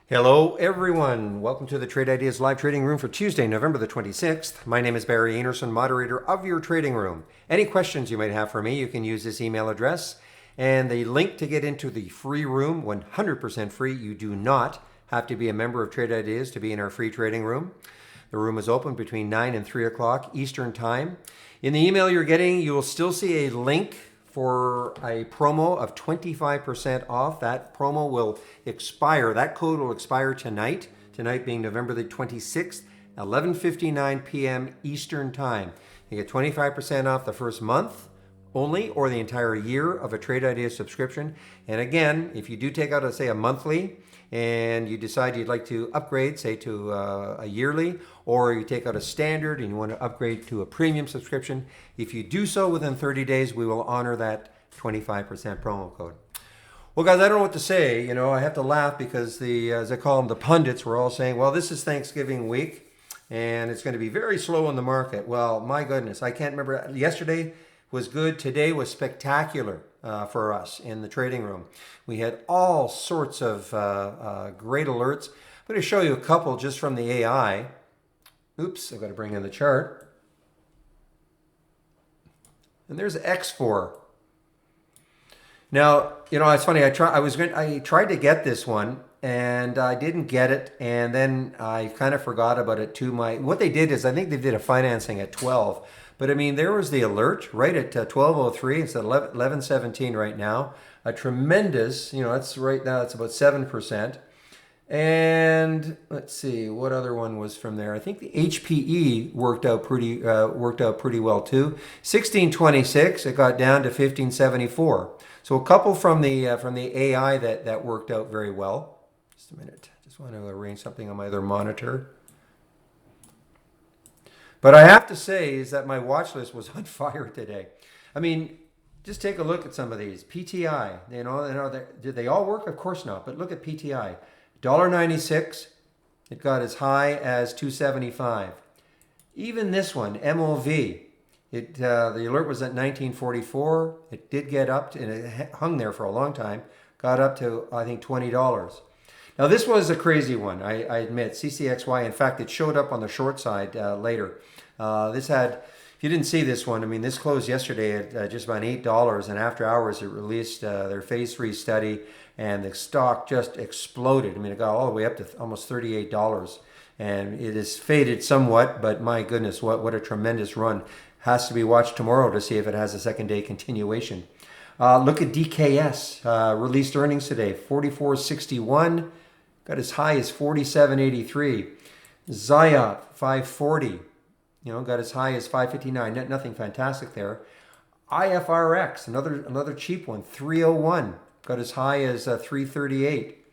Hello, everyone. Welcome to the Trade Ideas live trading room for Tuesday, November the 26th. My name is Barry Anderson, moderator of your trading room. Any questions you might have for me, you can use this email address. And the link to get into the free room, 100% free. You do not have to be a member of Trade Ideas to be in our free trading room. The room is open between 9 and 3 o'clock Eastern Time. In the email you're getting, you will still see a link for a promo of 25% off. That promo will expire. That code will expire tonight. Tonight being November the 26th, 11:59 p.m. Eastern Time. You get 25% off the first month only, or the entire year of a Trade Ideas subscription. And again, if you do take out, say, a monthly, and you decide you'd like to upgrade, say, to a yearly, or you take out a standard and you want to upgrade to a premium subscription, if you do so within 30 days, we will honor that 25% promo code. Well, guys, I don't know what to say. You know, I have to laugh because as I call them, the pundits were all saying, well, this is Thanksgiving week and it's going to be very slow in the market. Well, my goodness, I can't remember. Yesterday was good. Today was spectacular for us in the trading room. We had all sorts of great alerts. I'm going to show you a couple just from the AI. Oops, I've got to bring in the chart. And there's X4. Now, you know, it's funny. I tried to get this one, and I didn't get it, and then I kind of forgot about it too. What they did is, I think they did a financing at 12, but I mean, there was the alert right at 12:03. It's at 11:17 right now. A tremendous, you know, it's right now. It's about 7%. And let's see, what other one was from there? I think the HPE worked out pretty well too. 1626, it got down to 1574. So a couple from the AI that worked out very well. Just a minute, just want to arrange something on my other monitor. But I have to say is that my watch list was on fire today. I mean, just take a look at some of these. PTI, you know, did they all work? Of course not. But look at PTI. $1.96, it got as high as $2.75. Even this one, MOV, the alert was at 1944. It did get up to, and it hung there for a long time, got up to, I think, $20. Now, this was a crazy one, I admit. CCXY, in fact, it showed up on the short side later. This had, if you didn't see this one, I mean, this closed yesterday at just about $8, and after hours it released their phase 3 study, and the stock just exploded. I mean, it got all the way up to almost $38, and it has faded somewhat, but my goodness, what a tremendous run. Has to be watched tomorrow to see if it has a second day continuation. Look at DKS, released earnings today, 44.61, got as high as 47.83. Zayat, 540, you know, got as high as 559. Nothing fantastic there. IFRX, another cheap one, 301, got as high as 338.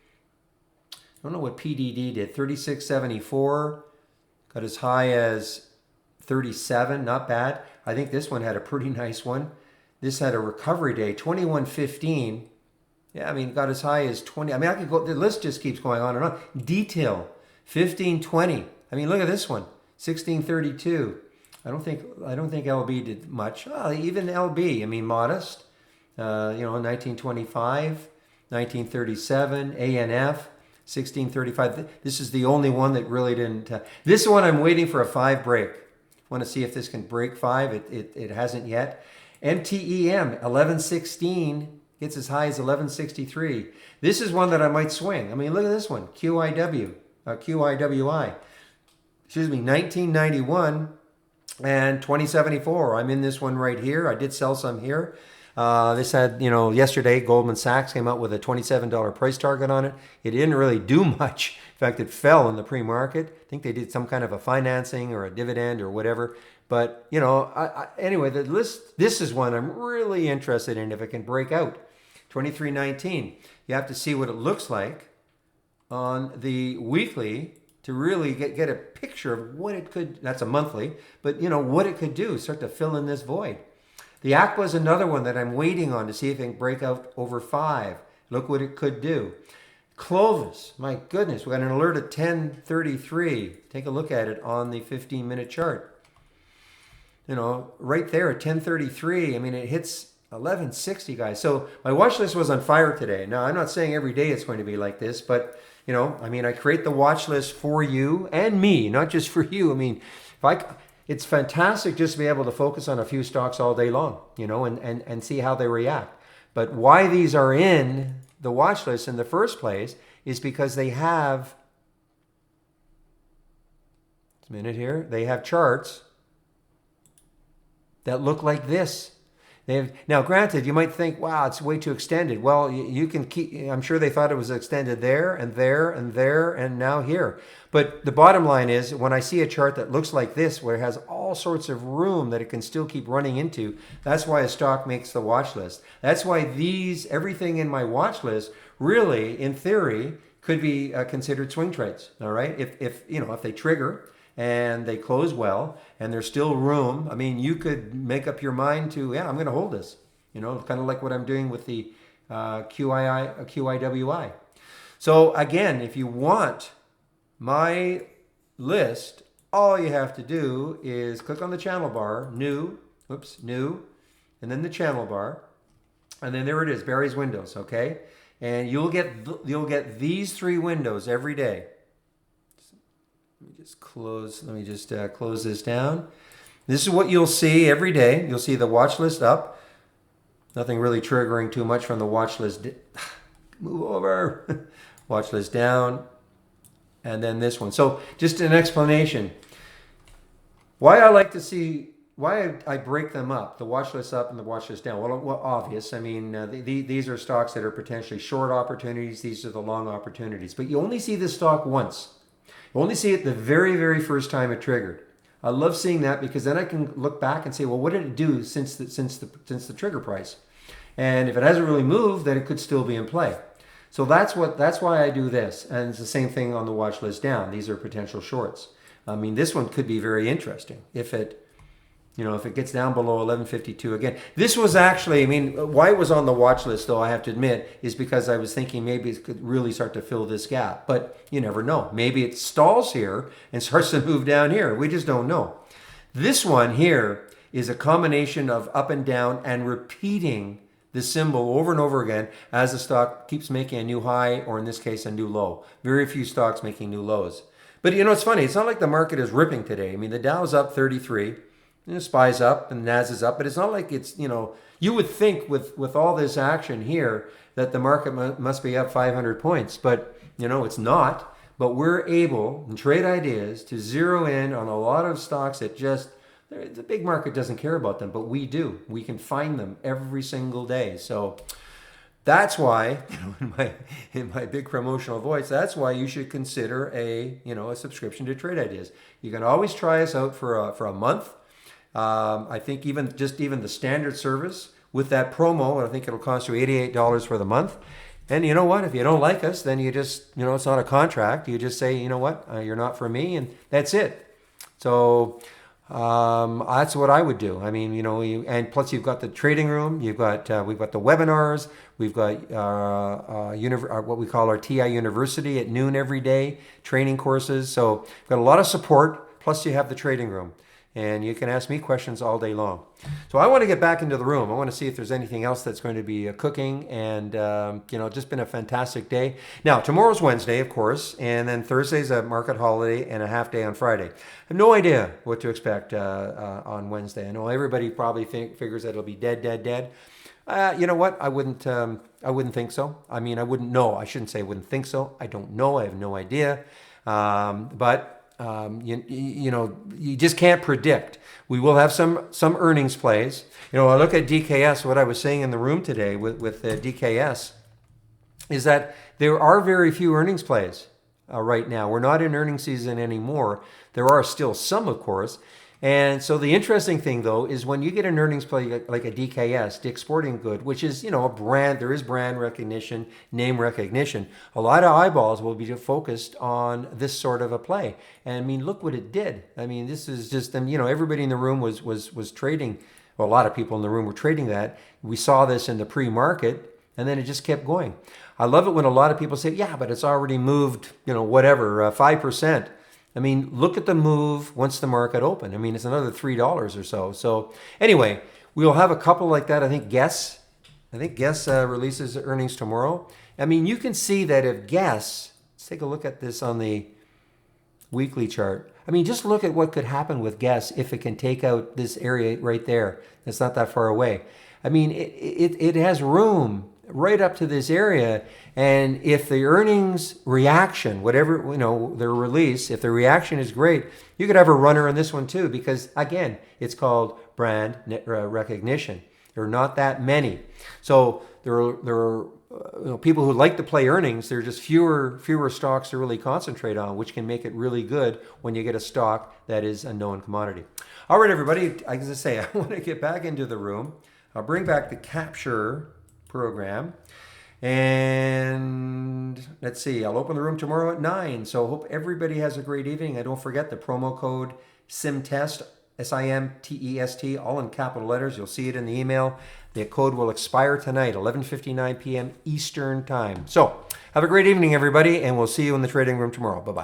I don't know what PDD did, 36.74, got as high as 37, not bad. I think this one had a pretty nice one. This had a recovery day, 21.15. Yeah, I mean, got as high as 20. I mean, I could go, the list just keeps going on and on. Detail, 15.20. I mean, look at this one, 16.32. I don't think LB did much. Well, even LB, I mean, modest. You know, 1925, 1937, ANF, 1635. This is the only one that really didn't. This one I'm waiting for a 5 break. Want to see if this can break 5. It hasn't yet. MTEM 1116 gets as high as 1163. This is one that I might swing. I mean, look at this one. QIWI. Excuse me, 1991 and 2074. I'm in this one right here. I did sell some here. This had, you know, yesterday Goldman Sachs came out with a $27 price target on it. It didn't really do much. In fact, it fell in the pre-market. I think they did some kind of a financing or a dividend or whatever. But, you know, anyway, the list, this is one I'm really interested in if it can break out. 2319. You have to see what it looks like on the weekly to really get a picture of what it could, that's a monthly, but, you know, what it could do, start to fill in this void. The Aqua is another one that I'm waiting on to see if it can break out over 5. Look what it could do. Clovis, my goodness, we got an alert at 10:33. Take a look at it on the 15-minute chart. You know, right there at 10:33. I mean, it hits 1160, guys. So my watch list was on fire today. Now, I'm not saying every day it's going to be like this, but I mean, I create the watch list for you and me, not just for you. I mean, it's fantastic just to be able to focus on a few stocks all day long, and see how they react. But why these are in the watch list in the first place is because they have, just a minute here, they have charts that look like this. Now, granted, you might think, wow, it's way too extended. Well, you can keep, I'm sure they thought it was extended there and there and there and now here. But the bottom line is, when I see a chart that looks like this, where it has all sorts of room that it can still keep running into, that's why a stock makes the watch list. That's why everything in my watch list really, in theory, could be considered swing trades. All right, if they trigger and they close well and there's still room, I mean, you could make up your mind to, I'm going to hold this. Kind of like what I'm doing with the QIWI. So again, if you want my list, all you have to do is click on the channel bar, new, and then the channel bar, and then there it is, Barry's Windows, okay? And you'll get these 3 windows every day. Let me just close this down. This is what you'll see every day. You'll see the watch list up. Nothing really triggering too much from the watch list. Move over. Watch list down. And then this one. So just an explanation. Why I break them up, the watch list up and the watch list down. Well, obvious. I mean, these are stocks that are potentially short opportunities. These are the long opportunities. But you only see this stock once. You only see it the very, very first time it triggered. I love seeing that because then I can look back and say, well, what did it do since the trigger price? And if it hasn't really moved, then it could still be in play. So that's why I do this. And it's the same thing on the watch list down. These are potential shorts. I mean, this one could be very interesting if it gets down below 1152 again. This was actually, why it was on the watch list, though, I have to admit, is because I was thinking maybe it could really start to fill this gap. But you never know. Maybe it stalls here and starts to move down here. We just don't know. This one here is a combination of up and down and repeating the symbol over and over again as the stock keeps making a new high, or in this case, a new low. Very few stocks making new lows. But it's funny. It's not like the market is ripping today. I mean, the Dow's up 33. SPY's up and NAS is up, but it's not like it's, you would think with all this action here that the market must be up 500 points, but it's not. But we're able in Trade Ideas to zero in on a lot of stocks that the big market doesn't care about them, but we do. We can find them every single day. So that's why, in my big promotional voice, that's why you should consider a subscription to Trade Ideas. You can always try us out for a month. I think even the standard service with that promo, I think it'll cost you $88 for the month. And you know what? If you don't like us, then you just, it's not a contract. You just say, you know what? You're not for me, and that's it. So that's what I would do. I mean, and plus you've got the trading room. We've got the webinars. We've got what we call our TI University at noon every day, training courses. So we've got a lot of support. Plus you have the trading room. And you can ask me questions all day long. So I want to get back into the room. I want to see if there's anything else that's going to be cooking. And, just been a fantastic day. Now, tomorrow's Wednesday, of course. And then Thursday's a market holiday and a half day on Friday. I have no idea what to expect on Wednesday. I know everybody probably figures that it'll be dead. You know what? I wouldn't think so. I mean, I wouldn't know. I shouldn't say I wouldn't think so. I don't know. I have no idea. But you just can't predict. We will have some earnings plays. I look at DKS. What I was saying in the room today with DKS is that there are very few earnings plays right now. We're not in earnings season anymore. There are still some, of course. And so the interesting thing, though, is when you get an earnings play like a DKS, Dick's Sporting Good, which is, a brand, there is brand recognition, name recognition. A lot of eyeballs will be focused on this sort of a play. And I mean, look what it did. I mean, this is just, everybody in the room was trading. Well, a lot of people in the room were trading that. We saw this in the pre-market, and then it just kept going. I love it when a lot of people say, yeah, but it's already moved, 5%. I mean, look at the move once the market opened. I mean, it's another $3 or so. So anyway, we'll have a couple like that. I think Guess releases earnings tomorrow. I mean, you can see that if Guess, Let's take a look at this on the weekly chart. I mean, just look at what could happen with Guess if it can take out this area right there. It's not that far away. I mean, it has room right up to this area. And if the earnings reaction, whatever, their release, if the reaction is great, you could have a runner on this one too, because again, it's called brand recognition. There are not that many. So there are people who like to play earnings. There are just fewer stocks to really concentrate on, which can make it really good when you get a stock that is a known commodity. All right, everybody, as I say, I want to get back into the room. I'll bring back the capture program. And let's see, I'll open the room tomorrow at 9. So I hope everybody has a great evening. And don't forget the promo code SIMTEST, SIMTEST, all in capital letters. You'll see it in the email. The code will expire tonight, 11:59 p.m. Eastern Time. So have a great evening, everybody, and we'll see you in the trading room tomorrow. Bye-bye.